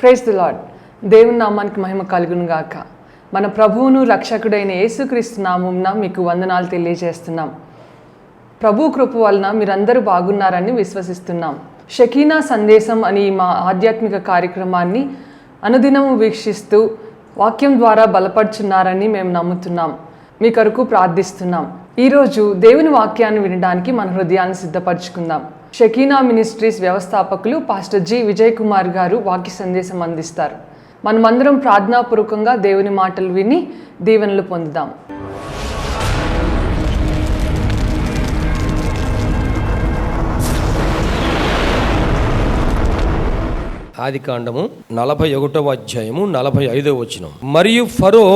Praise the lord. దేవుని నామానికి మహిమ కలుగును గాక. మన ప్రభువును రక్షకుడైన యేసుక్రీస్తు నామమున మీకు వందనాలు తెలియజేస్తున్నాం. ప్రభు కృప వలన మీరందరూ బాగున్నారని విశ్వసిస్తున్నాం. షకీనా సందేశం అని మా ఆధ్యాత్మిక కార్యక్రమాన్ని అనుదినము వీక్షిస్తూ వాక్యం ద్వారా బలపడుచున్నారని మేము నమ్ముతున్నాం. మీ కొరకు ప్రార్థిస్తున్నాం. ఈరోజు దేవుని వాక్యాన్ని వినడానికి మన హృదయాన్ని సిద్ధపరచుకుందాం. షకీనా మినిస్ట్రీస్ వ్యవస్థాపకులు పాస్టర్ జి విజయ్ కుమార్ గారు వాక్య సందేశం అందిస్తారు. మనమందరం ప్రార్థనాపూర్వకంగా దేవుని మాటలు విని దీవెనలు పొందుదాం. ఆదికాండము 41వ అధ్యాయము 45వ వచనం. మరియు ఫరో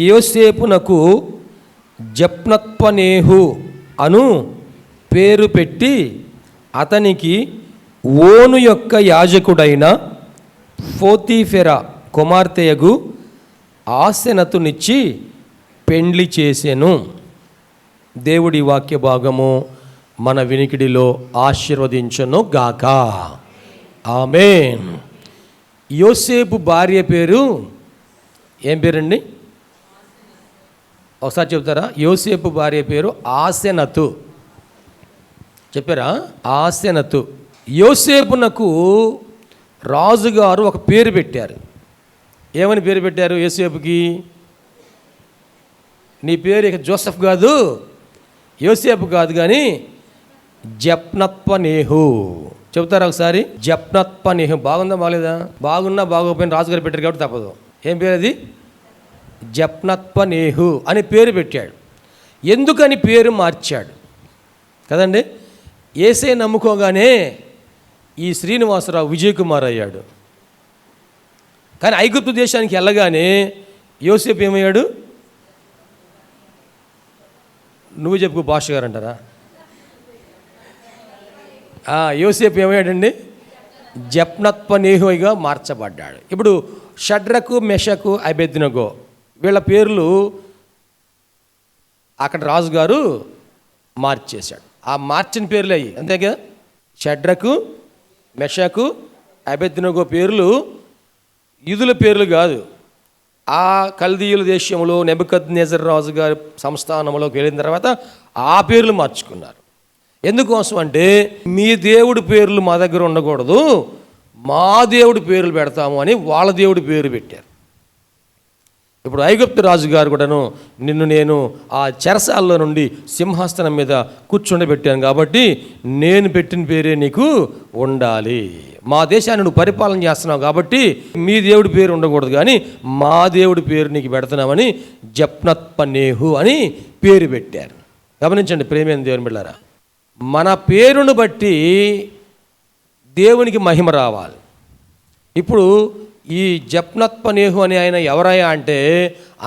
యోసేపునకు జప్నత్పనేహు అను పేరు పెట్టి అతనికి ఓను యొక్క యాజకుడైన పోతీఫెరా కుమార్తెయగు ఆసెనతునిచ్చి పెండ్లి చేసెను. దేవుడి వాక్య భాగము మన వినికిడిలో ఆశీర్వదించును గాక. ఆమేన్. యోసేపు భార్య పేరు ఏం పేరండి? ఒకసారి చెప్తారా? యోసేపు భార్య పేరు ఆసెనతు. చెప్పారా? ఆసెనతు. యోసేపునకు రాజుగారు ఒక పేరు పెట్టారు. ఏమని పేరు పెట్టారు యోసేపుకి? నీ పేరు ఇక జోసెఫ్ కాదు, యోసేపు కాదు, కానీ జప్నత్పనేహు. చెబుతారా ఒకసారి? జప్నత్పనేహు. బాగుందా బాగలేదా? బాగున్నా బాగోపోయిన రాజుగారు పెట్టారు కాబట్టి తప్పదు. ఏం పేరు అది? జప్నత్పనేహు అని పేరు పెట్టాడు. ఎందుకని పేరు మార్చాడు కదండి? యేసే నమ్ముకోగానే ఈ శ్రీనివాసరావు విజయ్ కుమార్ అయ్యాడు. కానీ ఐగుప్తు దేశానికి వెళ్ళగానే యోసేపు ఏమయ్యాడు? నువ్వు చెప్పుకో భాష గారు అంటారా? యోసేపు ఏమయ్యాడండి? జప్నత్పనేహుగా మార్చబడ్డాడు. ఇప్పుడు షడ్రకు, మెషకు, అబేద్నెగో వీళ్ళ పేర్లు అక్కడ రాజుగారు మార్చేశాడు. ఆ మార్చిన పేర్లు అయ్యి అంతే కదా. షడ్రకు, మెషకు, అబేద్నెగో పేర్లు యూదుల పేర్లు కాదు. ఆ కల్దీయుల దేశంలో నెబుకద్నెజర్ రాజు గారి సంస్థానంలోకి వెళ్ళిన తర్వాత ఆ పేర్లు మార్చుకున్నారు. ఎందుకోసం అంటే మీ దేవుడి పేర్లు మా దగ్గర ఉండకూడదు, మా దేవుడి పేర్లు పెడతాము అని వాళ్ళ దేవుడి పేరు పెట్టారు. ఇప్పుడు ఐగుప్తు రాజుగారు కూడాను నిన్ను నేను ఆ చెరసాల్లో నుండి సింహాసనం మీద కూర్చుండబెట్టాను కాబట్టి నేను పెట్టిన పేరే నీకు ఉండాలి. మా దేశాన్ని నువ్వు పరిపాలన చేస్తున్నావు కాబట్టి మీ దేవుడి పేరు ఉండకూడదు, కానీ మా దేవుడి పేరు నీకు పెడుతున్నామని జప్నత్పనేహు అని పేరు పెట్టారు. గమనించండి ప్రేమైన దేవుని బిడ్డలారా, మన పేరును బట్టి దేవునికి మహిమ రావాలి. ఇప్పుడు ఈ జప్నత్పనేహు అని ఆయన ఎవరయ్యా అంటే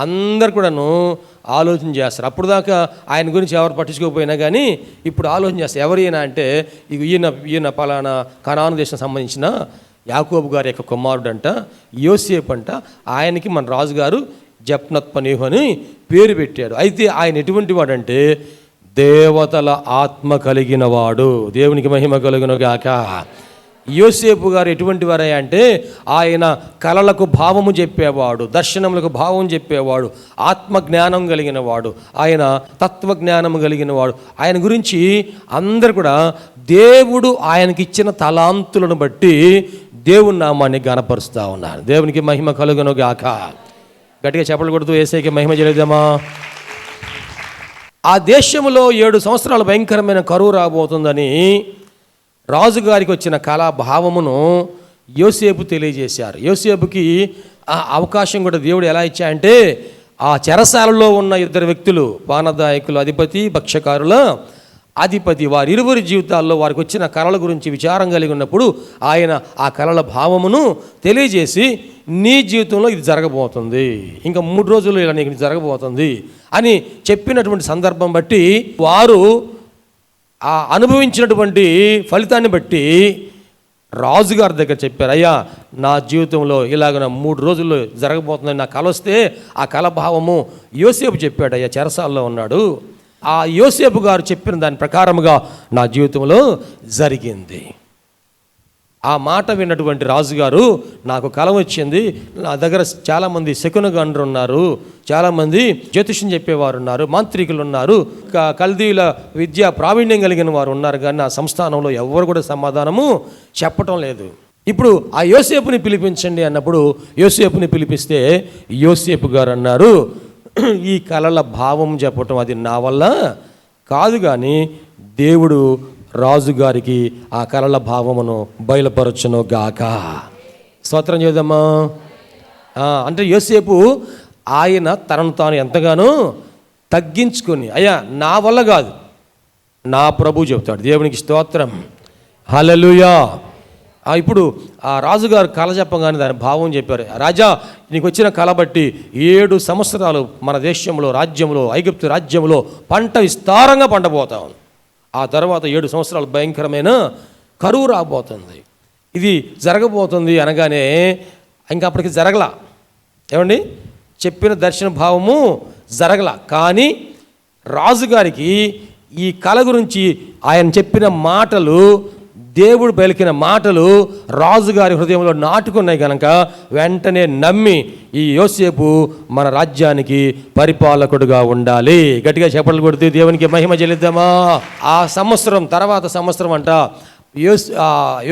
అందరు కూడాను ఆలోచన చేస్తారు. అప్పుడు దాకా ఆయన గురించి ఎవరు పట్టించుకోకపోయినా కానీ ఇప్పుడు ఆలోచన చేస్తారు. ఎవరైనా అంటే ఈయన పలానా కనాను దేశం సంబంధించిన యాకోబు గారి యొక్క కుమారుడు అంట, యోసేపు అంట. ఆయనకి మన రాజుగారు జప్నత్పనేహు అని పేరు పెట్టాడు. అయితే ఆయన ఎటువంటి వాడంటే దేవతల ఆత్మ కలిగిన వాడు. దేవునికి మహిమ కలుగును గాక. యోసేపు గారు ఎటువంటి వారే అంటే ఆయన కలలకు భావము చెప్పేవాడు, దర్శనములకు భావం చెప్పేవాడు, ఆత్మజ్ఞానం కలిగిన వాడు, ఆయన తత్వజ్ఞానం కలిగిన వాడు. ఆయన గురించి అందరు కూడా దేవుడు ఆయనకిచ్చిన తలాంతులను బట్టి దేవుని నామాన్ని గణపరుస్తూ ఉన్నారు. దేవునికి మహిమ కలుగును గాక. గట్టిగా చెప్పలు కొడుతూ యేసేకి మహిమ చేద్దామా? ఆ దేశంలో 7 సంవత్సరాలు భయంకరమైన కరువు రాబోతుందని రాజుగారికి వచ్చిన కళాభావమును యోసేపు తెలియజేశారు. యోసేపుకి ఆ అవకాశం కూడా దేవుడు ఎలా ఇచ్చాయంటే ఆ చెరసాలలో ఉన్న 2 వ్యక్తులు, పానదాయకులు అధిపతి, భక్ష్యకారుల అధిపతి, వారిరువురి జీవితాల్లో వారికి వచ్చిన కళల గురించి విచారం కలిగి ఉన్నప్పుడు ఆయన ఆ కళల భావమును తెలియజేసి నీ జీవితంలో ఇది జరగబోతుంది, ఇంకా 3 రోజుల్లో ఇలా నీకు జరగబోతుంది అని చెప్పినటువంటి సందర్భం బట్టి వారు ఆ అనుభవించినటువంటి ఫలితాన్ని బట్టి రాజుగారి దగ్గర చెప్పారు, అయ్యా నా జీవితంలో ఇలాగ 3 రోజుల్లో జరగబోతుందని నా కళ వస్తే ఆ కళ భావము యోసేపు చెప్పాడు. అయ్యా చెరసాల్లో ఉన్నాడు, ఆ యోసేపు గారు చెప్పిన దాని ప్రకారముగా నా జీవితంలో జరిగింది. ఆ మాట విన్నటువంటి రాజుగారు, నాకు కల వచ్చింది, నా దగ్గర చాలామంది శకునగండ్రు ఉన్నారు, చాలామంది జ్యోతిష్యం చెప్పేవారు ఉన్నారు, మాంత్రికులు ఉన్నారు, కల్దీల విద్యా ప్రావీణ్యం కలిగిన వారు ఉన్నారు, కానీ నా సంస్థానంలో ఎవరు కూడా సమాధానము చెప్పటం లేదు. ఇప్పుడు ఆ యోసేపుని పిలిపించండి అన్నప్పుడు యోసేపుని పిలిపిస్తే యోసేపు గారు అన్నారు, ఈ కలల భావం చెప్పటం అది నా వల్ల కాదు, కానీ దేవుడు రాజుగారికి ఆ కలల భావమును బయలుపరచును గాక. స్తోత్రం చేద్దామా. అంటే యోసేపు ఆయన తనను తాను ఎంతగానో తగ్గించుకొని, అయ్యా నా వల్ల కాదు, నా ప్రభు చెబుతాడు. దేవునికి స్తోత్రం, హల్లెలూయా. ఇప్పుడు ఆ రాజుగారు కళ చెప్పగానే దాని భావం చెప్పారు. రాజా, నీకు వచ్చిన కళ బట్టి 7 సంవత్సరాలు మన దేశంలో, రాజ్యంలో, ఐగుప్తు రాజ్యంలో పంట విస్తారంగా పండబోతాం. ఆ తర్వాత 7 సంవత్సరాలు భయంకరమైన కరువు రాబోతుంది. ఇది జరగబోతుంది అనగానే ఇంకా అప్పటికి జరగలా. ఏమండి, చెప్పిన దర్శన భావము జరగలా. కానీ రాజుగారికి ఈ కళ గురించి ఆయన చెప్పిన మాటలు, దేవుడు పలికిన మాటలు రాజుగారి హృదయంలో నాటుకున్నాయి కనుక వెంటనే నమ్మి ఈ యోసేపు మన రాజ్యానికి పరిపాలకుడుగా ఉండాలి. గట్టిగా చప్పట్లు కొడుతూ దేవునికి మహిమ చెల్లిద్దామా. ఆ సంవత్సరం తర్వాత సంవత్సరం అంట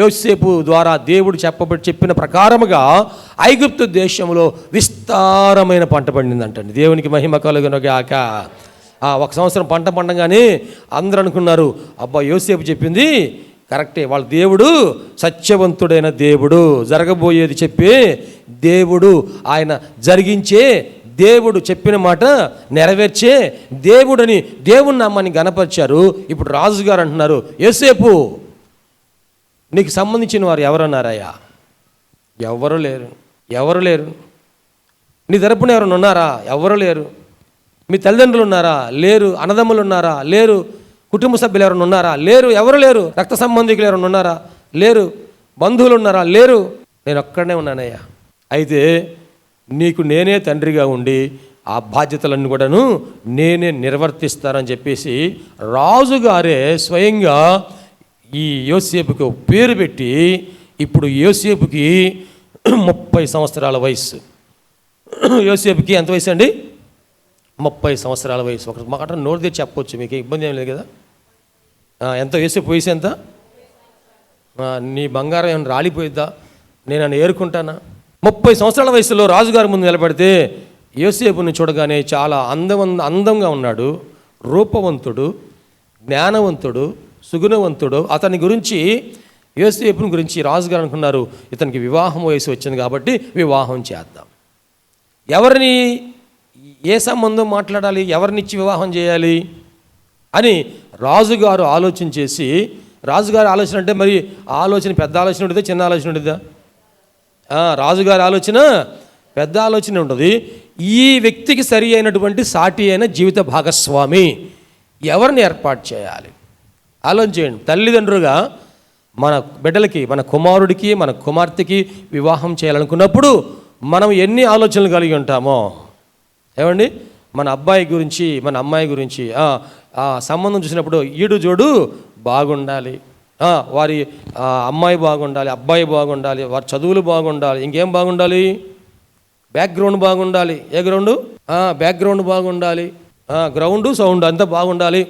యోసేపు ద్వారా దేవుడు చెప్పిన ప్రకారముగా ఐగుప్తు దేశంలో విస్తారమైన పంట పండిందంటండి. దేవునికి మహిమ కలుగునుగాక. ఒక సంవత్సరం పంట పండగానే అందరూ అనుకున్నారు, అబ్బా యోసేపు చెప్పింది కరెక్టే, వాళ్ళ దేవుడు సత్యవంతుడైన దేవుడు, జరగబోయేది చెప్పే దేవుడు, ఆయన జరిగించే దేవుడు, చెప్పిన మాట నెరవేర్చే దేవుడని దేవుని నామాన్ని గణపరిచారు. ఇప్పుడు రాజుగారు అంటున్నారు, యోసేపు నీకు సంబంధించిన వారు ఎవరన్నారయ్యా? ఎవరు లేరు, ఎవరు లేరు. నీ తరపున ఎవరైనా ఉన్నారా? ఎవరు లేరు. మీ తల్లిదండ్రులు ఉన్నారా? లేరు. అన్నదమ్ములు ఉన్నారా? లేరు. కుటుంబ సభ్యులు ఎవరైనా ఉన్నారా? లేరు. ఎవరు లేరు. రక్త సంబంధికులు ఎవరైనా ఉన్నారా? లేరు. బంధువులు ఉన్నారా? లేరు. నేను ఒక్కడనే ఉన్నానయ్యా. అయితే నీకు నేనే తండ్రిగా ఉండి ఆ బాధ్యతలన్నీ కూడాను నేనే నిర్వర్తిస్తానని చెప్పేసి రాజుగారే స్వయంగా ఈ యోసేపుకి పేరు పెట్టి, ఇప్పుడు యోసేపుకి 30 సంవత్సరాల వయసు. యోసేపుకి ఎంత వయసు అండి? 30 సంవత్సరాల వయసు. ఒక మాట నోరు తెచ్చి చెప్పొచ్చు, మీకు ఇబ్బంది ఏం లేదు కదా. ఎంత యోసేపు వయసు ఎంత? నీ బంగారం ఏమైనా రాలిపోయిద్దా? నేను అని ఏరుకుంటానా? 30 సంవత్సరాల వయసులో రాజుగారి ముందు నిలబడితే యోసేపుని చూడగానే చాలా అందంగా ఉన్నాడు, రూపవంతుడు, జ్ఞానవంతుడు, సుగుణవంతుడు. అతని గురించి, యోసేపుని గురించి రాజుగారు అనుకున్నారు, ఇతనికి వివాహం వయసు వచ్చింది కాబట్టి వివాహం చేద్దాం. ఎవరిని, ఏ సంబంధం మాట్లాడాలి, ఎవరినిచ్చి వివాహం చేయాలి అని రాజుగారు ఆలోచన చేసి, రాజుగారి ఆలోచన అంటే మరి ఆలోచన పెద్ద ఆలోచన ఉంటుందా, చిన్న ఆలోచన ఉంటుందా? రాజుగారి ఆలోచన పెద్ద ఆలోచన ఉంటుంది. ఈ వ్యక్తికి సరి అయినటువంటి సాటి అయిన జీవిత భాగస్వామి ఎవరిని ఏర్పాటు చేయాలి ఆలోచన చేయండి. తల్లిదండ్రులుగా మన బిడ్డలకి, మన కుమారుడికి, మన కుమార్తెకి వివాహం చేయాలనుకున్నప్పుడు మనం ఎన్ని ఆలోచనలు కలిగి ఉంటామో. ఏమండి, మన అబ్బాయి గురించి, మన అమ్మాయి గురించి సంబంధం చూసినప్పుడు ఈడు జోడు బాగుండాలి, వారి అమ్మాయి బాగుండాలి, అబ్బాయి బాగుండాలి, వారి చదువులు బాగుండాలి, ఇంకేం బాగుండాలి? బ్యాక్గ్రౌండ్ బాగుండాలి. ఏ గ్రౌండు? బ్యాక్గ్రౌండ్ బాగుండాలి, గ్రౌండు సౌండ్ అంతా బాగుండాలి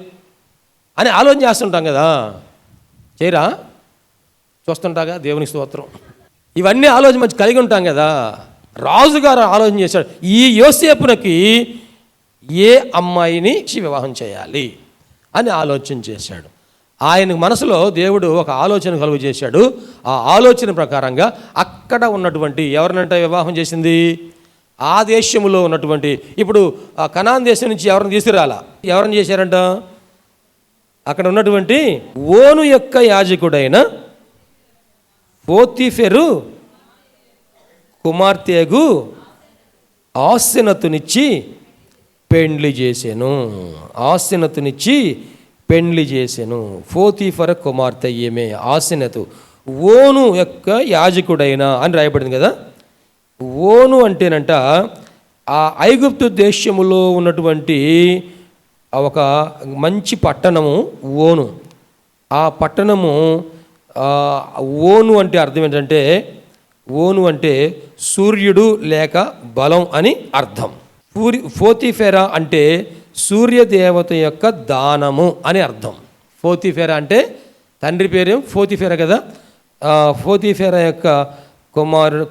అని ఆలోచన చేస్తుంటాం కదా. చేయరా? చూస్తుంటాగా. దేవుని స్తోత్రం. ఇవన్నీ ఆలోచన మంచి కలిగి ఉంటాం కదా. రాజుగారు ఆలోచన చేశాడు, ఈ యోసేపునకి ఏ అమ్మాయిని వివాహం చేయాలి అని ఆలోచన చేశాడు. ఆయన మనసులో దేవుడు ఒక ఆలోచన కలుగు చేశాడు. ఆ ఆలోచన ప్రకారంగా అక్కడ ఉన్నటువంటి ఎవరినంటే వివాహం చేసింది? ఆ దేశంలో ఉన్నటువంటి, ఇప్పుడు ఆ కనాన్ దేశం నుంచి ఎవరిని తీసుకురాలా, ఎవరిని చేశారంట? అక్కడ ఉన్నటువంటి ఓను యొక్క యాజకుడైన పోతీఫెరు కుమార్తెగు ఆసెనతునిచ్చి పెండ్లి చేసెను. ఆసెనతునిచ్చి పెండ్లి చేసెను. పోతీఫెర కుమార్తె ఈమె ఆసెనతు, ఓను యొక్క యాజకుడైన అని రాయబడింది కదా. ఓను అంటేనంట ఆ ఐగుప్తు దేశములో ఉన్నటువంటి ఒక మంచి పట్టణము ఓను. ఆ పట్టణము ఓను అంటే అర్థం ఏంటంటే, ఓను అంటే సూర్యుడు లేక బలం అని అర్థం. ఫోతిఫెరా అంటే సూర్యదేవత యొక్క దానము అని అర్థం. ఫోతిఫెరా అంటే తండ్రి పేరు ఫోతిఫెరా కదా, ఫోతిఫెరా యొక్క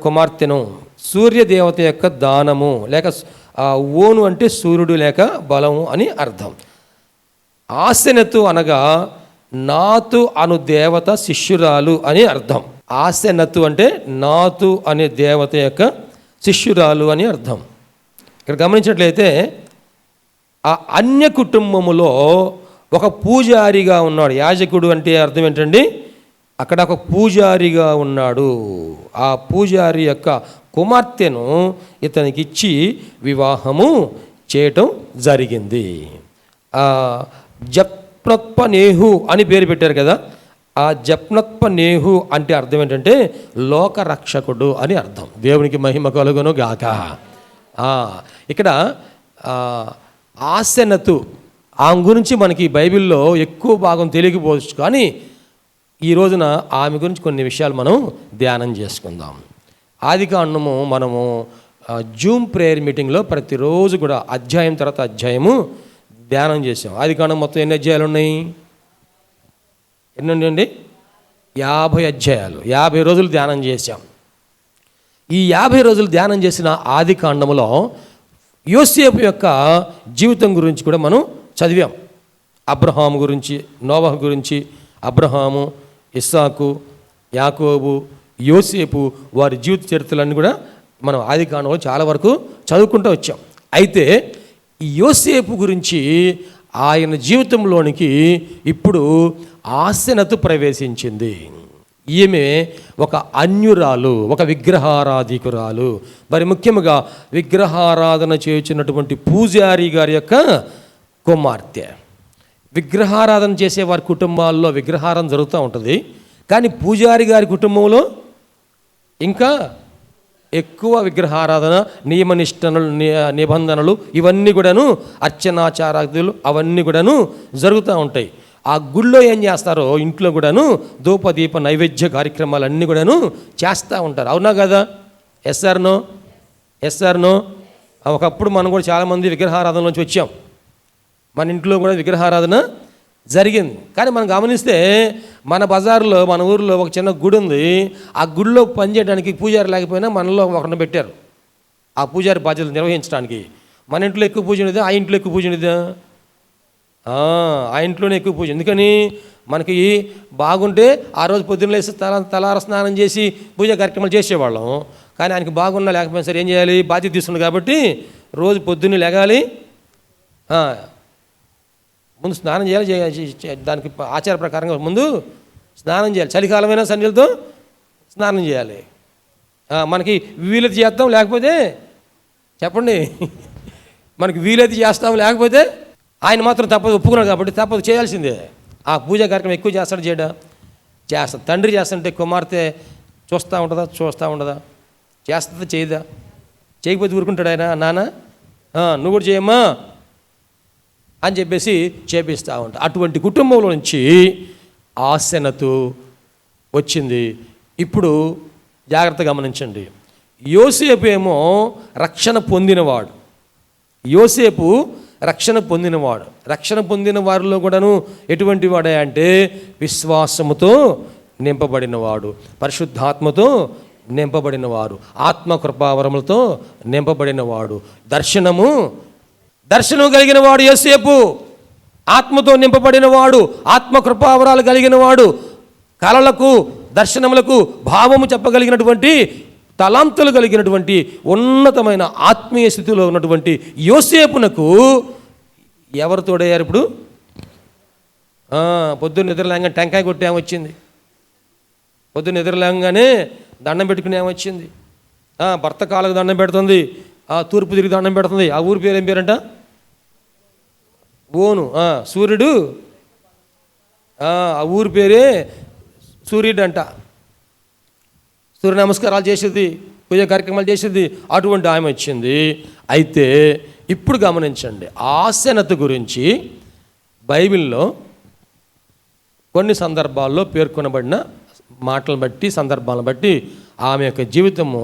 కుమార్తెను సూర్యదేవత యొక్క దానము లేక ఓను అంటే సూర్యుడు లేక బలము అని అర్థం. ఆసెనతు అనగా నాతు అను దేవత శిష్యురాలు అని అర్థం. ఆసెనతు అంటే నాతు అనే దేవత యొక్క శిష్యురాలు అని అర్థం. ఇక్కడ గమనించినట్లయితే ఆ అన్య కుటుంబములో ఒక పూజారిగా ఉన్నాడు. యాజకుడు అంటే అర్థం ఏంటండి, అక్కడ ఒక పూజారిగా ఉన్నాడు. ఆ పూజారి యొక్క కుమార్తెను ఇతనికి ఇచ్చి వివాహము చేయటం జరిగింది. జప్నత్పనేహు అని పేరు పెట్టారు కదా, ఆ జప్నత్పనేహు అంటే అర్థం ఏంటంటే లోకరక్షకుడు అని అర్థం. దేవునికి మహిమ కలుగును గాక. ఇక్కడ ఆసెనతు ఆమె గురించి మనకి బైబిల్లో ఎక్కువ భాగం తెలియకపోవచ్చు, కానీ ఈ రోజున ఆమె గురించి కొన్ని విషయాలు మనం ధ్యానం చేసుకుందాం. ఆదికాండము మనము జూమ్ ప్రేయర్ మీటింగ్లో ప్రతిరోజు కూడా అధ్యాయం తర్వాత అధ్యాయము ధ్యానం చేసాం. ఆదికాండం మొత్తం ఎన్ని అధ్యాయాలు ఉన్నాయి? ఎన్ని ఉన్నాయండి? 50 అధ్యాయాలు. 50 రోజులు ధ్యానం చేశాం. ఈ 50 రోజులు ధ్యానం చేసిన ఆదికాండములో యోసేపు యొక్క జీవితం గురించి కూడా మనం చదివాం. అబ్రహాము గురించి, నోవహు గురించి, అబ్రహాము, ఇస్సాకు, యాకోబు, యోసేపు వారి జీవిత చరిత్రలన్నీ కూడా మనం ఆదికాండంలో చాలా వరకు చదువుకుంటూ వచ్చాం. అయితే ఈ యోసేపు గురించి ఆయన జీవితంలోనికి ఇప్పుడు ఆసెనతు ప్రవేశించింది. ఈమె ఒక అన్యురాలు, ఒక విగ్రహారాధికురాలు. మరి ముఖ్యంగా విగ్రహారాధన చేయుచున్నటువంటి పూజారి గారి యొక్క కుమార్తె. విగ్రహారాధన చేసే వారి కుటుంబాల్లో విగ్రహారాధన జరుగుతూ ఉంటుంది, కానీ పూజారి గారి కుటుంబంలో ఇంకా ఎక్కువ విగ్రహారాధన, నియమనిష్టలు, నిబంధనలు ఇవన్నీ కూడాను, అర్చనాచారాదులు అవన్నీ కూడాను జరుగుతూ ఉంటాయి. ఆ గుళ్ళో ఏం చేస్తారో ఇంట్లో కూడాను ధూపదీప నైవేద్య కార్యక్రమాలన్నీ కూడాను చేస్తూ ఉంటారు. అవునా కదా? ఎస్ఆర్నో ఎస్ఆర్నో ఒకప్పుడు మనం కూడా చాలామంది విగ్రహారాధన నుంచి వచ్చాం. మన ఇంట్లో కూడా విగ్రహారాధన జరిగింది. కానీ మనం గమనిస్తే మన బజార్లో, మన ఊరిలో ఒక చిన్న గుడి ఉంది. ఆ గుడిలో పనిచేయడానికి పూజారి లేకపోయినా మనలో ఒకరిని పెట్టారు ఆ పూజారి బాధ్యతలు నిర్వహించడానికి. మన ఇంట్లో ఎక్కువ పూజ ఉండేదా? ఆ ఇంట్లో ఎక్కువ పూజ ఉండేదా? ఆ ఇంట్లోనే ఎక్కువ పూజ. ఎందుకని? మనకి బాగుంటే ఆ రోజు పొద్దున్న లేసి తలార స్నానం చేసి పూజా కార్యక్రమాలు చేసేవాళ్ళం. కానీ ఆయనకి బాగున్నా లేకపోయినా సరే ఏం చేయాలి? బాధ్యత తీసుకున్నాడు కాబట్టి రోజు పొద్దున్నే లెగాలి, ముందు స్నానం చేయాలి. దానికి ఆచార ప్రకారంగా ముందు స్నానం చేయాలి. చలికాలమైనా సన్నీళ్ళతో స్నానం చేయాలి. మనకి వీలైతే చేస్తాం, లేకపోతే చెప్పండి, మనకి వీలైతే చేస్తాం, లేకపోతే ఆయన మాత్రం తప్పదు, ఒప్పుకున్నాడు కాబట్టి తప్పదు, చేయాల్సిందే. ఆ పూజా కార్యక్రమం ఎక్కువ చేస్తాడు, చేస్తాడు. తండ్రి చేస్తుంటే కుమార్తె చూస్తూ ఉంటుందా? చూస్తూ ఉండదా? చేస్తుందా? చేయదా? చేయకపోతే ఊరుకుంటాడు ఆయన. నాన్న నువ్వు కూడా చేయమ్మా అని చెప్పేసి చేపిస్తూ ఉంటా. అటువంటి కుటుంబంలో నుంచి ఆసెనతు వచ్చింది. ఇప్పుడు జాగ్రత్తగా గమనించండి. యోసేపు ఏమో రక్షణ పొందినవాడు. యోసేపు రక్షణ పొందినవాడు. రక్షణ పొందిన వారిలో కూడాను ఎటువంటి వాడే అంటే విశ్వాసముతో నింపబడినవాడు, పరిశుద్ధాత్మతో నింపబడినవాడు, ఆత్మకృపావరములతో నింపబడినవాడు, దర్శనం కలిగిన వాడు యోసేపు. ఆత్మతో నింపబడినవాడు, ఆత్మకృపావరాలు కలిగిన వాడు, కలలకు దర్శనములకు భావము చెప్పగలిగినటువంటి తలాంతులు కలిగినటువంటి ఉన్నతమైన ఆత్మీయ స్థితిలో ఉన్నటువంటి యోసేపునకు ఎవరు తోడయ్యారు? ఇప్పుడు పొద్దున్న నిద్రలేంగానే టెంకాయ కొట్టి ఏమొచ్చింది, పొద్దున్న నిద్రలేంగానే దండం పెట్టుకుని ఏమొచ్చింది, భర్త కాళ్ళకు దండం పెడుతుంది, తూర్పు తిరిగి దండం పెడుతుంది. ఆ ఊరి పేరు ఏం పేరంట? ఓను. సూర్యుడు, ఆ ఊరి పేరే సూర్యుడు అంట. సూర్య నమస్కారాలు చేసేది, పూజా కార్యక్రమాలు చేసేది, అటువంటి ఆమె వచ్చింది. అయితే ఇప్పుడు గమనించండి, ఆసెనతు గురించి బైబిల్లో కొన్ని సందర్భాల్లో పేర్కొనబడిన మాటలను బట్టి సందర్భాలను బట్టి ఆమె యొక్క జీవితము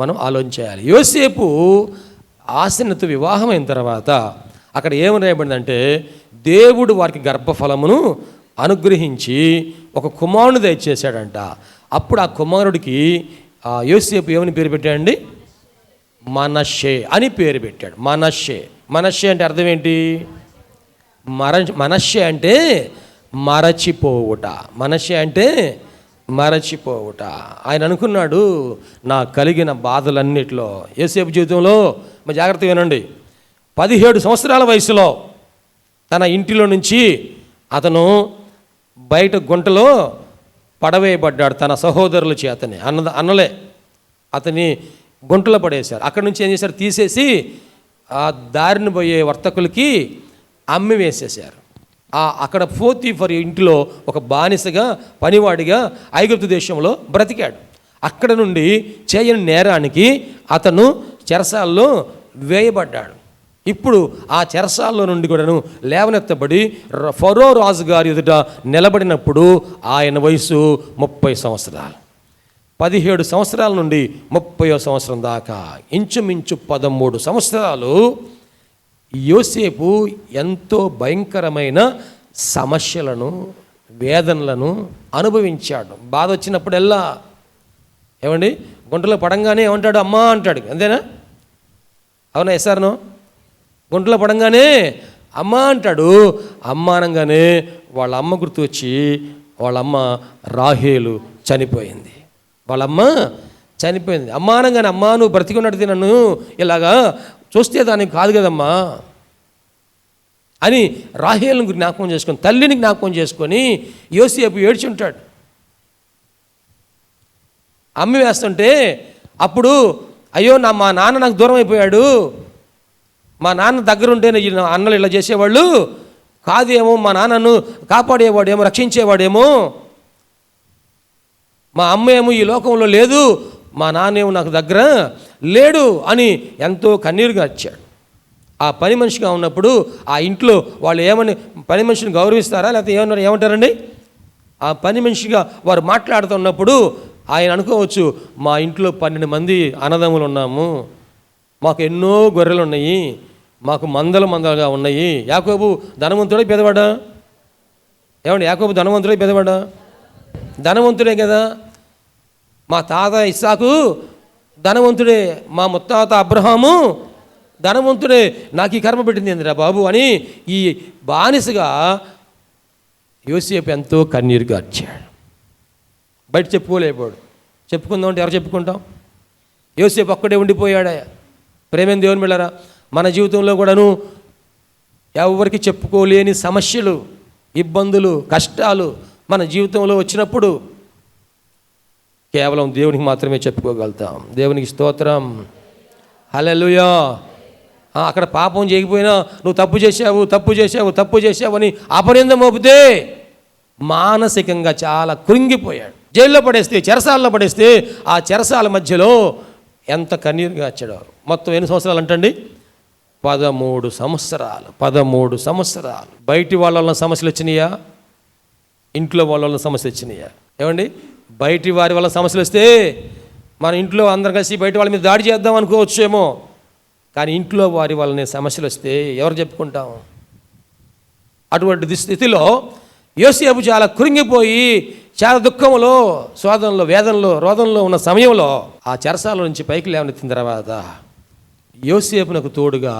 మనం ఆలోచించాలి. యోసేపు ఆసన్నతో వివాహం అయిన తర్వాత అక్కడ ఏమని రాయబడిందంటే, దేవుడు వారికి గర్భఫలమును అనుగ్రహించి ఒక కుమారుని దయచేశాడంట. అప్పుడు ఆ కుమారుడికి యోసేపు ఏమని పేరు పెట్టాడండి? మనష్షే అని పేరు పెట్టాడు. మనష్షే అంటే అర్థం ఏంటి? మనష్షే అంటే మరచిపోవుట. మనష్షే అంటే మరచిపోవుట. ఆయన అనుకున్నాడు, నా కలిగిన బాధలన్నిటిలో యోసేపు జీవితంలో మరి జాగ్రత్తగా వినండి, 17 సంవత్సరాల వయసులో తన ఇంటిలో నుంచి అతను బయట గుంటలో పడవేయబడ్డాడు. తన సహోదరుల చేతని అన్నలే అతని గుంటలో పడేశారు. అక్కడి నుంచి ఏం చేశారు? తీసేసి ఆ దారిని పోయే వర్తకులకి అమ్మి వేసేశారు. అక్కడ పోతీఫర్ ఇంటిలో ఒక బానిసగా పనివాడిగా ఐగుప్తు దేశంలో బ్రతికాడు. అక్కడ నుండి చేయని నేరానికి అతను చెరసాల్లో వేయబడ్డాడు. ఇప్పుడు ఆ చెరసాల్లో నుండి కూడాను లేవనెత్తబడి ఫరో రాజు గారి ఎదుట నిలబడినప్పుడు ఆయన వయసు 30 సంవత్సరాలు. 17 సంవత్సరాల నుండి 30వ సంవత్సరం దాకా ఇంచుమించు 13 సంవత్సరాలు యోసేపు ఎంతో భయంకరమైన సమస్యలను, వేదనలను అనుభవించాడు. బాధ వచ్చినప్పుడల్లా ఏమండి, గుంటలో పడంగానే ఏమంటాడు? అమ్మా అంటాడు. అంతేనా? అవునా? ఎస్ఆర్నో? గుంటలో పడంగానే అమ్మ అంటాడు. అమ్మ అనగానే వాళ్ళ అమ్మ గుర్తు వచ్చి, వాళ్ళమ్మ రాహేలు చనిపోయింది. వాళ్ళమ్మ చనిపోయింది. అమ్మ అనగానే, అమ్మా నువ్వు బ్రతికున్నట్టు నన్ను ఇలాగా చూస్తే దానికి కాదు కదమ్మా అని రాహేలును జ్ఞాపకం చేసుకొని, తల్లిని జ్ఞాపకం చేసుకొని యోసేపు ఏడ్చుంటాడు. అమ్మి వేస్తుంటే అప్పుడు అయ్యో మా నాన్న నాకు దూరం అయిపోయాడు, మా నాన్న దగ్గరుంటేనే అన్నలు ఇలా చేసేవాళ్ళు కాదేమో, మా నాన్నను కాపాడేవాడేమో, రక్షించేవాడేమో, మా అమ్మ ఏమో ఈ లోకంలో లేదు, మా నాన్నేమో నాకు దగ్గర లేడు అని ఎంతో కన్నీరుగా వచ్చాడు. ఆ పని మనిషిగా ఉన్నప్పుడు ఆ ఇంట్లో వాళ్ళు ఏమని పని మనిషిని గౌరవిస్తారా లేకపోతే ఏమంటారండి? ఆ పని మనిషిగా వారు మాట్లాడుతున్నప్పుడు ఆయన అనుకోవచ్చు, మా ఇంట్లో 12 మంది అన్నదమ్ములు ఉన్నాము, మాకు ఎన్నో గొర్రెలు ఉన్నాయి, మాకు మందలుగా ఉన్నాయి. యాకోబు ధనవంతుడే పెదవాడా? ఏమండి, యాకోబు ధనవంతుడే పెదవాడా? ధనవంతుడే కదా. మా తాత ఇస్సాకు ధనవంతుడే, మా ముత్తాత అబ్రహాము ధనవంతుడే, నాకు ఈ కర్మ పెట్టింది ఏందిరా బాబు అని ఈ బానిసగా యోసేపు ఎంతో కన్నీరుగా వచ్చాడు. బయట చెప్పుకోలేకపోయాడు. చెప్పుకుందాం అంటే ఎవరు చెప్పుకుంటాం? యోసేపు ఒక్కడే ఉండిపోయాడా? ప్రేమేం దేవుని బిడ్డలారా, మన జీవితంలో కూడాను ఎవరికి చెప్పుకోలేని సమస్యలు, ఇబ్బందులు, కష్టాలు మన జీవితంలో వచ్చినప్పుడు కేవలం దేవునికి మాత్రమే చెప్పుకోగలుగుతాం. దేవునికి స్తోత్రం, హల్లెలూయా. అక్కడ పాపం చేయకపోయినా నువ్వు తప్పు చేశావు అని అపనింద మోపితే మానసికంగా చాలా కృంగిపోయాడు. జైల్లో పడేస్తే, చెరసాలలో పడేస్తే ఆ చెరసాల మధ్యలో ఎంత కన్నీరుగా వచ్చాడు. మొత్తం ఎన్ని సంవత్సరాలు అంటండి? 13 సంవత్సరాలు. 13 సంవత్సరాలు. బయటి వాళ్ళ వల్ల సమస్యలు వచ్చినాయా? ఇంట్లో వాళ్ళ వల్ల సమస్యలు వచ్చినాయా? ఏమండి, బయటి వారి వల్ల సమస్యలు వస్తే మన ఇంట్లో అందరం కలిసి బయట వాళ్ళ మీద దాడి చేద్దాం అనుకోవచ్చేమో, కానీ ఇంట్లో వారి వల్లనే సమస్యలు వస్తే ఎవరు చెప్పుకుంటాం? అటువంటి స్థితిలో యోసేపు చాలా కృంగిపోయి చాలా దుఃఖంలో, శోధనలో, వేదనలో, రోదనలో ఉన్న సమయంలో ఆ చెరసాల నుంచి పైకి లేవనెత్తిన తర్వాత యోసేపునకు తోడుగా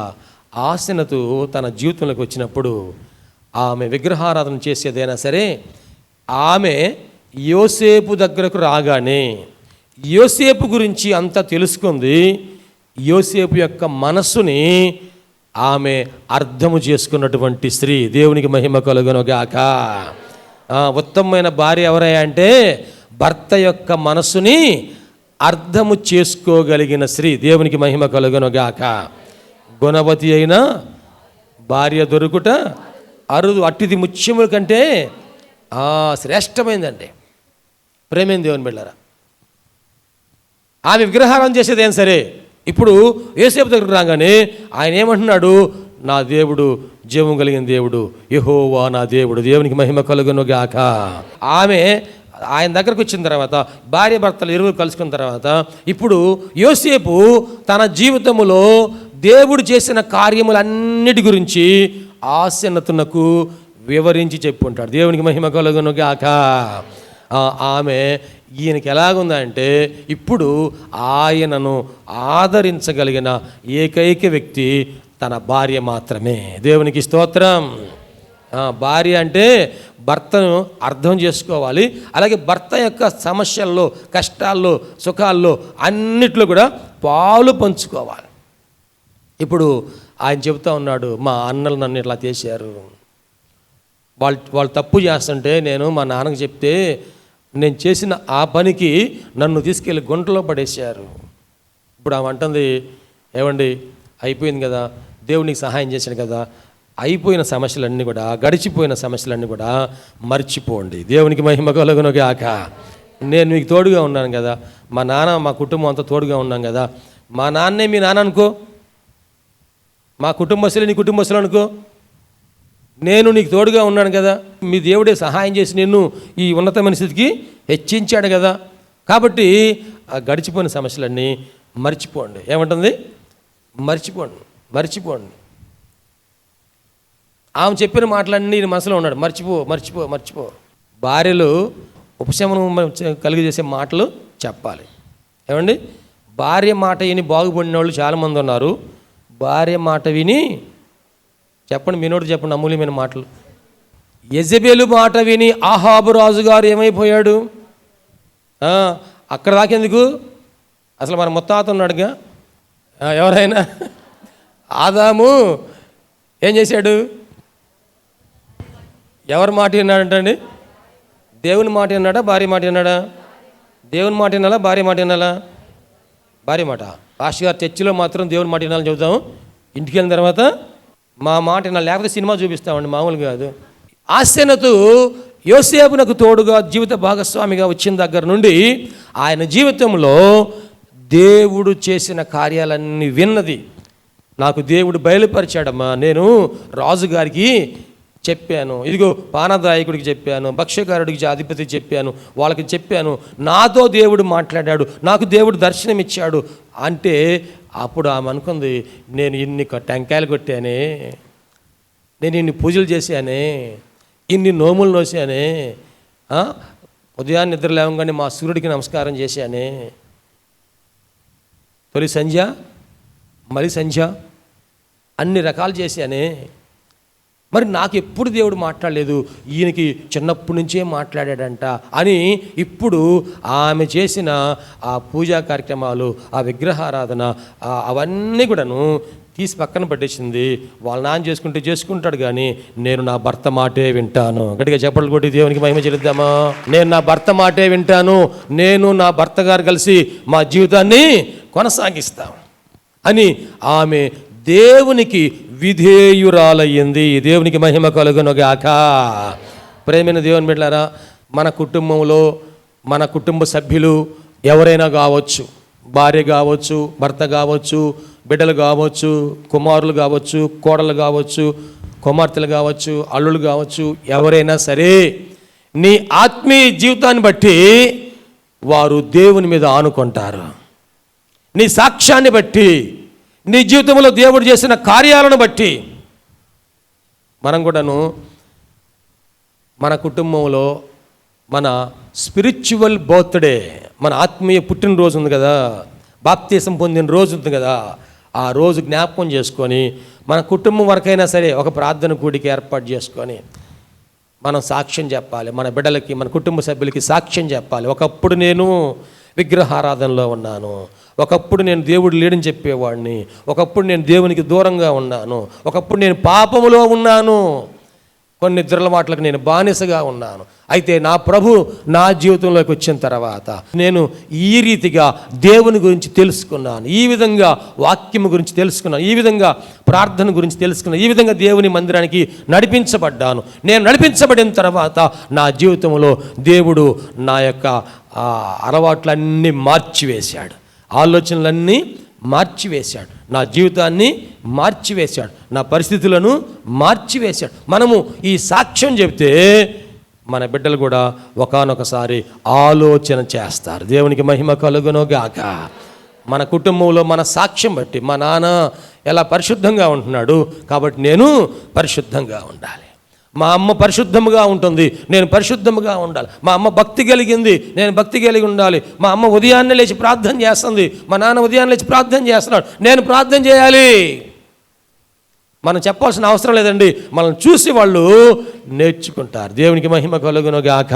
ఆసనతు తన జీవితంలోకి వచ్చినప్పుడు ఆమె విగ్రహారాధన చేసేదైనా సరే, ఆమె యోసేపు దగ్గరకు రాగానే యోసేపు గురించి అంతా తెలుసుకుంది. యోసేపు యొక్క మనస్సుని ఆమె అర్థము చేసుకున్నటువంటి స్త్రీ. దేవునికి మహిమ కలుగునుగాక. ఉత్తమమైన భార్య ఎవరయ్యా అంటే భర్త యొక్క మనస్సుని అర్థము చేసుకోగలిగిన స్త్రీ. దేవునికి మహిమ కలుగునుగాక. గుణవతి అయిన భార్య దొరుకుట అరుదు, అట్టిది ముత్యముల కంటే శ్రేష్టమైందండి. ప్రేమేం దేవుని బిడ్డలారా, ఆమె విగ్రహారం చేసేది ఏం సరే, ఇప్పుడు యోసేపు దగ్గరకు రాగానే ఆయన ఏమంటున్నాడు? నా దేవుడు జీవం కలిగిన దేవుడు, యెహోవా నా దేవుడు. దేవునికి మహిమ కలుగును గాక. ఆమె ఆయన దగ్గరకు వచ్చిన తర్వాత భార్య భర్తలు ఇరువురు కలుసుకున్న తర్వాత ఇప్పుడు యోసేపు తన జీవితంలో దేవుడు చేసిన కార్యములన్నిటి గురించి ఆసన్నతునకు వివరించి చెప్పుకుంటాడు. దేవునికి మహిమ కలుగును గాక. ఆమె ఈయనకి ఎలాగుందంటే ఇప్పుడు ఆయనను ఆదరించగలిగిన ఏకైక వ్యక్తి తన భార్య మాత్రమే. దేవునికి స్తోత్రం. భార్య అంటే భర్తను అర్థం చేసుకోవాలి, అలాగే భర్త యొక్క సమస్యల్లో, కష్టాల్లో, సుఖాల్లో అన్నిట్లో కూడా పాలు పంచుకోవాలి. ఇప్పుడు ఆయన చెబుతా ఉన్నాడు, మా అన్నలు నన్ను ఇట్లా చేశారు, వాళ్ళు తప్పు చేస్తుంటే నేను మా నాన్నకు చెప్తే నేను చేసిన ఆ పనికి నన్ను తీసుకెళ్ళి గుంటలో పడేశారు. ఇప్పుడు ఆమె అంటుంది, ఏమండి అయిపోయింది కదా, దేవునికి సహాయం చేశాడు కదా, అయిపోయిన సమస్యలన్నీ కూడా, గడిచిపోయిన సమస్యలన్నీ కూడా మర్చిపోండి. దేవునికి మహిమ కలుగును గాక. నేను మీకు తోడుగా ఉన్నాను కదా, మా నాన్న మా కుటుంబం అంతా తోడుగా ఉన్నాం కదా, మా నాన్నే మీ నాన్న అనుకో, మా కుటుంబస్తులే నీ కుటుంబస్తులు అనుకో, నేను నీకు తోడుగా ఉన్నాను కదా, మీ దేవుడే సహాయం చేసి నిన్ను ఈ ఉన్నతమైన స్థితికి హెచ్చించాడు కదా, కాబట్టి ఆ గడిచిపోయిన సమస్యలన్నీ మర్చిపోండి. ఏమంటుంది? మర్చిపోండి. ఆమె చెప్పిన మాటలన్నీ మనసులో ఉన్నాడు. మర్చిపో. భార్యలు ఉపశమనం కలిగజేసే మాటలు చెప్పాలి. ఏమండి? భార్య మాట విని బాగుపడిన వాళ్ళు చాలామంది ఉన్నారు. భార్య మాట విని చెప్పండి, మీ నోటి చెప్పండి అమూల్యమైన మాటలు. యెజబెలు మాట విని ఆహాబు రాజు గారు ఏమైపోయాడు? అక్కడ దాకెందుకు, అసలు మన ముత్తాత ఉన్నాడుగా, ఎవరైనా ఆదాము ఏం చేశాడు? ఎవరి మాట విన్నాడంటండి? దేవుని మాట విన్నాడా, భార్య మాట విన్నాడా? దేవుని మాట వినాలా, భార్య మాట వినాలా? భార్య మాట. పాస్టర్ గారు చర్చిలో మాత్రం దేవుని మాట వినాలని చెబుతాం, ఇంటికి వెళ్ళిన తర్వాత మా మాట వినాలి, లేకపోతే సినిమా చూపిస్తామండి, మామూలు కాదు. ఆసెనతు యోసేపునకు తోడుగా జీవిత భాగస్వామిగా వచ్చిన దగ్గర నుండి ఆయన జీవితంలో దేవుడు చేసిన కార్యాలన్నీ విన్నది. నాకు దేవుడు బయలుపరిచాడమ్మా, నేను రాజుగారికి చెప్పాను, ఇదిగో పానదాయకుడికి చెప్పాను, భక్ష్యకారుడికి అధిపతికి చెప్పాను, వాళ్ళకి చెప్పాను, నాతో దేవుడు మాట్లాడాడు, నాకు దేవుడు దర్శనమిచ్చాడు అంటే అప్పుడు ఆమె అనుకుంది, నేను ఇన్ని టెంకాయలు కొట్టానే, నేను ఇన్ని పూజలు చేశానే, ఇన్ని నోములు నోసానే, ఉదయాన్ని నిద్ర లేవగానే మా సూర్యుడికి నమస్కారం చేశానే, తొలి సంధ్య మలి సంధ్య అన్ని రకాలు చేశానే, మరి నాకు ఎప్పుడు దేవుడు మాట్లాడలేదు, ఈయనకి చిన్నప్పటి నుంచే మాట్లాడాడంట అని ఇప్పుడు ఆమె చేసిన ఆ పూజా కార్యక్రమాలు, ఆ విగ్రహారాధన, అవన్నీ కూడాను తీసి పక్కన పట్టేసింది. వాళ్ళ నాన్న చేసుకుంటాడు కానీ నేను నా భర్త మాటే వింటాను. గట్టిగా చెప్పలు కొట్టి దేవునికి మహిమ చెల్లిద్దామా? నేను నా భర్త మాటే వింటాను, నేను నా భర్త గారు కలిసి మా జీవితాన్ని కొనసాగిస్తాం అని ఆమె దేవునికి విధేయురాలయ్యింది. దేవునికి మహిమ కలుగునుగాక. ప్రేమైన దేవుని బిడ్డలారా, మన కుటుంబంలో మన కుటుంబ సభ్యులు ఎవరైనా కావచ్చు, భార్య కావచ్చు, భర్త కావచ్చు, బిడ్డలు కావచ్చు, కుమారులు కావచ్చు, కోడలు కావచ్చు, కుమార్తెలు కావచ్చు, అల్లులు కావచ్చు, ఎవరైనా సరే నీ ఆత్మీయ జీవితాన్ని బట్టి వారు దేవుని మీద ఆనుకుంటారు. నీ సాక్ష్యాన్ని బట్టి, నీ జీవితంలో దేవుడు చేసిన కార్యాలను బట్టి మనం కూడాను మన కుటుంబంలో మన స్పిరిచువల్ బర్త్డే, మన ఆత్మీయ పుట్టినరోజు ఉంది కదా, బాప్తీసం పొందిన రోజు ఉంది కదా, ఆ రోజు జ్ఞాపకం చేసుకొని మన కుటుంబం వరకైనా సరే ఒక ప్రార్థన కూడికి ఏర్పాటు చేసుకొని మనం సాక్ష్యం చెప్పాలి. మన బిడ్డలకి, మన కుటుంబ సభ్యులకి సాక్ష్యం చెప్పాలి. ఒకప్పుడు నేను విగ్రహారాధనలో ఉన్నాను, ఒకప్పుడు నేను దేవుడు లేడని చెప్పేవాడిని, ఒకప్పుడు నేను దేవునికి దూరంగా ఉన్నాను, ఒకప్పుడు నేను పాపములో ఉన్నాను, కొన్ని నిద్రల మాటలకు నేను బానిసగా ఉన్నాను. అయితే నా ప్రభు నా జీవితంలోకి వచ్చిన తర్వాత నేను ఈ రీతిగా దేవుని గురించి తెలుసుకున్నాను, ఈ విధంగా వాక్యము గురించి తెలుసుకున్నాను, ఈ విధంగా ప్రార్థన గురించి తెలుసుకున్నాను, ఈ విధంగా దేవుని మందిరానికి నడిపించబడ్డాను. నేను నడిపించబడిన తర్వాత నా జీవితంలో దేవుడు నా యొక్క అలవాట్లన్నీ మార్చివేశాడు, ఆలోచనలన్నీ మార్చివేశాడు, నా జీవితాన్ని మార్చివేశాడు, నా పరిస్థితులను మార్చివేశాడు. మనము ఈ సాక్ష్యం చెబితే మన బిడ్డలు కూడా ఒకానొకసారి ఆలోచన చేస్తారు. దేవునికి మహిమ కలుగును గాక. మన కుటుంబంలో మన సాక్ష్యం బట్టి మా నాన్న ఎలా పరిశుద్ధంగా ఉంటున్నాడు కాబట్టి నేను పరిశుద్ధంగా ఉండాలి. మా అమ్మ పరిశుద్ధముగా ఉంటుంది, నేను పరిశుద్ధముగా ఉండాలి. మా అమ్మ భక్తి కలిగింది, నేను భక్తి కలిగి ఉండాలి. మా అమ్మ ఉదయాన్నే లేచి ప్రార్థన చేస్తుంది, మా నాన్న ఉదయాన్నే లేచి ప్రార్థన చేస్తున్నాడు, నేను ప్రార్థన చేయాలి. మనం చెప్పాల్సిన అవసరం లేదండి, మనం చూసి వాళ్ళు నేర్చుకుంటారు. దేవునికి మహిమ కలుగును గాక.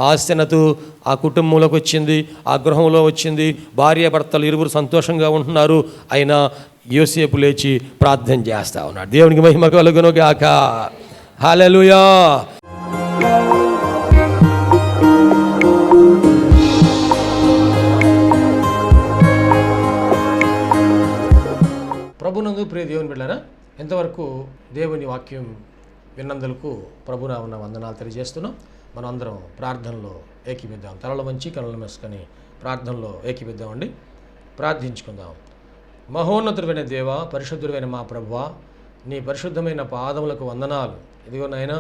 ఆశనతు ఆ కుటుంబంలోకి వచ్చింది, ఆ గృహంలో వచ్చింది. భార్యాభర్తలు ఇరువురు సంతోషంగా ఉంటున్నారు. అయినా యోసేపు లేచి ప్రార్థన చేస్తా ఉన్నాడు. దేవునికి మహిమ కలుగును గాక. హల్లెలూయా. ప్రభునందు ప్రియ దేవుని బిడ్డలారా, ఎంతవరకు దేవుని వాక్యం విన్నందులకు ప్రభునామమున వందనాలు తెలియజేస్తున్నాం. మనం అందరం ప్రార్థనలో ఏకీపిద్దాం. తలలు వంచి కనులు మూసుకొని ప్రార్థనలో ఏకీపిద్దామండి. ప్రార్థించుకుందాం. మహోన్నతుడైన దేవ, పరిశుద్ధుడైన మా ప్రభువా, నీ పరిశుద్ధమైన పాదములకు వందనాలు. ఇదిగో నాయనా,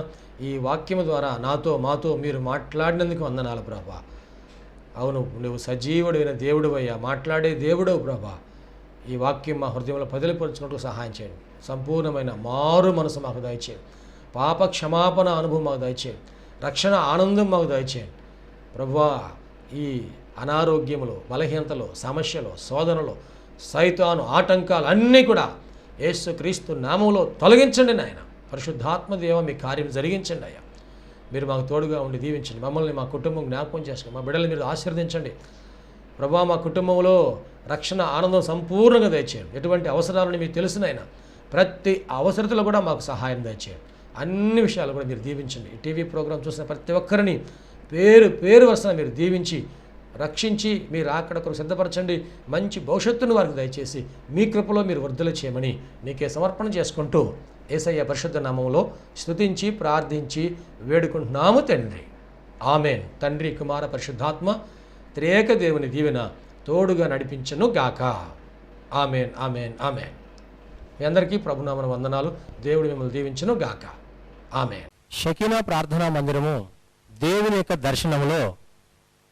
ఈ వాక్యము ద్వారా మాతో మీరు మాట్లాడినందుకు వందనాలు ప్రభా. అవును, నువ్వు సజీవుడైన దేవుడివయ్యా, మాట్లాడే దేవుడవు ప్రభా. ఈ వాక్యం మా హృదయంలో పదిలిపరుచుకుంటూ సహాయం చేయండి. సంపూర్ణమైన మారు మనసు మాకు దయచేయండి. పాప క్షమాపణ అనుభవం మాకు దయచేయండి. రక్షణ ఆనందం మాకు దయచేయండి ప్రభువా. ఈ అనారోగ్యములు, బలహీనతలు, సమస్యలు, శోధనలు, సైతాను ఆటంకాలు అన్నీ కూడా యేసుక్రీస్తు నామములో తొలగించండి నాయన. పరిశుద్ధాత్మ దేవ, మీ కార్యం జరిగించండి అయ్యా. మీరు మాకు తోడుగా ఉండి దీవించండి. మమ్మల్ని, మా కుటుంబం జ్ఞాపకం చేసుకోండి. మా బిడ్డల్ని మీరు ఆశీర్వదించండి ప్రభువా. మా కుటుంబంలో రక్షణ ఆనందం సంపూర్ణంగా దయచేయండి. ఎటువంటి అవసరాలను మీకు తెలుసునైనా ప్రతి అవసరతలో కూడా మాకు సహాయం దయచేయండి. అన్ని విషయాలు కూడా మీరు దీవించండి. ఈ టీవీ ప్రోగ్రాం చూసిన ప్రతి ఒక్కరిని పేరు వరుసన మీరు దీవించి రక్షించి మీరు అక్కడ కొరకు సిద్ధపరచండి. మంచి భవిష్యత్తును వారికి దయచేసి మీ కృపలో మీరు వర్ధలు చేయమని నీకే సమర్పణ చేసుకుంటూ యేసయ్య పరిశుద్ధ నామములో స్తుతించి ప్రార్థించి వేడుకుంటున్నాము తండ్రి. ఆమెన్. తండ్రి, కుమార, పరిశుద్ధాత్మ త్రియేక దేవుని దీవెన తోడుగా నడిపించను గాక. Amen, amen, amen. మీ అందరికీ ప్రభునామన వందనాలు. దేవుడు మిమ్మల్ని దీవించును గాక. ఆమెన్. షకీనా ప్రార్థనా మందిరము దేవుని యొక్క దర్శనములో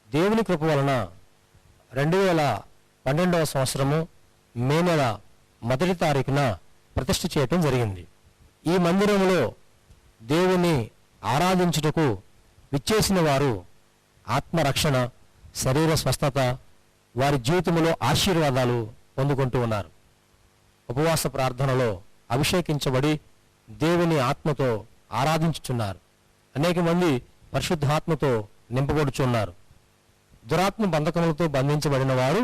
దేవుని కృప వలన 2012వ సంవత్సరము మే నెల 1వ తారీఖున ప్రతిష్ఠ చేయటం జరిగింది. ఈ మందిరములో దేవుని ఆరాధించుటకు విచ్చేసిన వారు ఆత్మరక్షణ, శరీర స్వస్థత, వారి జీవితంలో ఆశీర్వాదాలు పొందుకుంటూ ఉన్నారు. ఉపవాస ప్రార్థనలో అభిషేకించబడి దేవుని ఆత్మతో ఆరాధించుచున్నారు. అనేక మంది పరిశుద్ధాత్మతో నింపబడుచున్నారు. దురాత్మ బంధకములతో బంధించబడిన వారు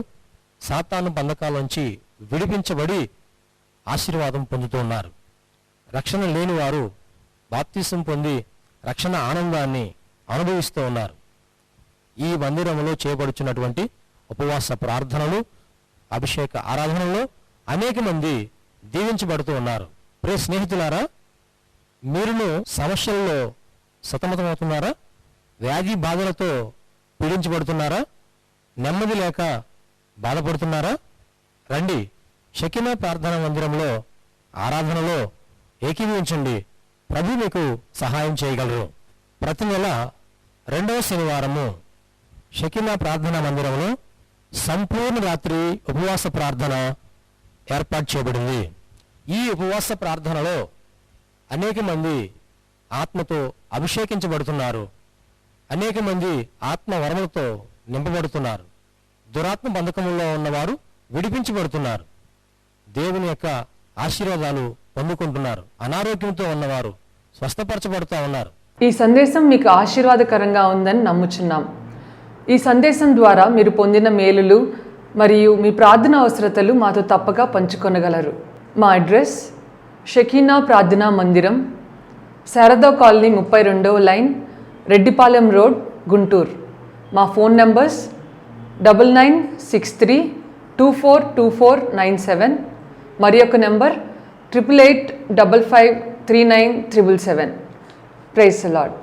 సాతాను బంధకాల్లోంచి విడిపించబడి ఆశీర్వాదం పొందుతూ ఉన్నారు. రక్షణ లేని వారు బాప్తిసం పొంది రక్షణ ఆనందాన్ని అనుభవిస్తూ ఉన్నారు. ఈ మందిరంలో చేయబడుచున్నటువంటి ఉపవాస ప్రార్థనలు, అభిషేక ఆరాధనలో అనేక మంది దీవించబడుతూ ఉన్నారు. ప్రియ స్నేహితులారా, మీరును సమస్యల్లో సతమతమవుతున్నారా? వ్యాధి బాధలతో పీడించబడుతున్నారా? నెమ్మది లేక బాధపడుతున్నారా? రండి, షకీనా ప్రార్థనా మందిరంలో ఆరాధనలో ఏకీభవించండి. ప్రభు మీకు సహాయం చేయగలరు. ప్రతి నెల 2వ శనివారము షకీనా ప్రార్థనా మందిరంలో సంపూర్ణ రాత్రి ఉపవాస ప్రార్థన ఏర్పాటు చేయబడింది. ఈ ఉపవాస ప్రార్థనలో అనేక మంది ఆత్మతో అభిషేకించబడుతున్నారు. అనేక మంది ఆత్మ వరములతో నింపబడుతున్నారు. దురాత్మ బంధకముల్లో ఉన్నవారు విడిపించబడుతున్నారు. దేవుని యొక్క ఆశీర్వాదాలు పొందుకుంటున్నారు. అనారోగ్యంతో ఉన్నవారు స్వస్థపరచబడుతూ ఉన్నారు. ఈ సందేశం మీకు ఆశీర్వాదకరంగా ఉందని నమ్ముచున్నాం. ఈ సందేశం ద్వారా మీరు పొందిన మేలులు మరియు మీ ప్రార్థన అవసరతలు మాతో తప్పక పంచుకొనగలరు. మా అడ్రస్ షకీనా ప్రార్థనా మందిరం, శారదా కాలనీ 32వ లైన్, రెడ్డిపాలెం రోడ్, గుంటూరు. మా ఫోన్ నంబర్స్ 9963242497, మరి యొక్క నెంబర్ 8885539777. Praise the lord.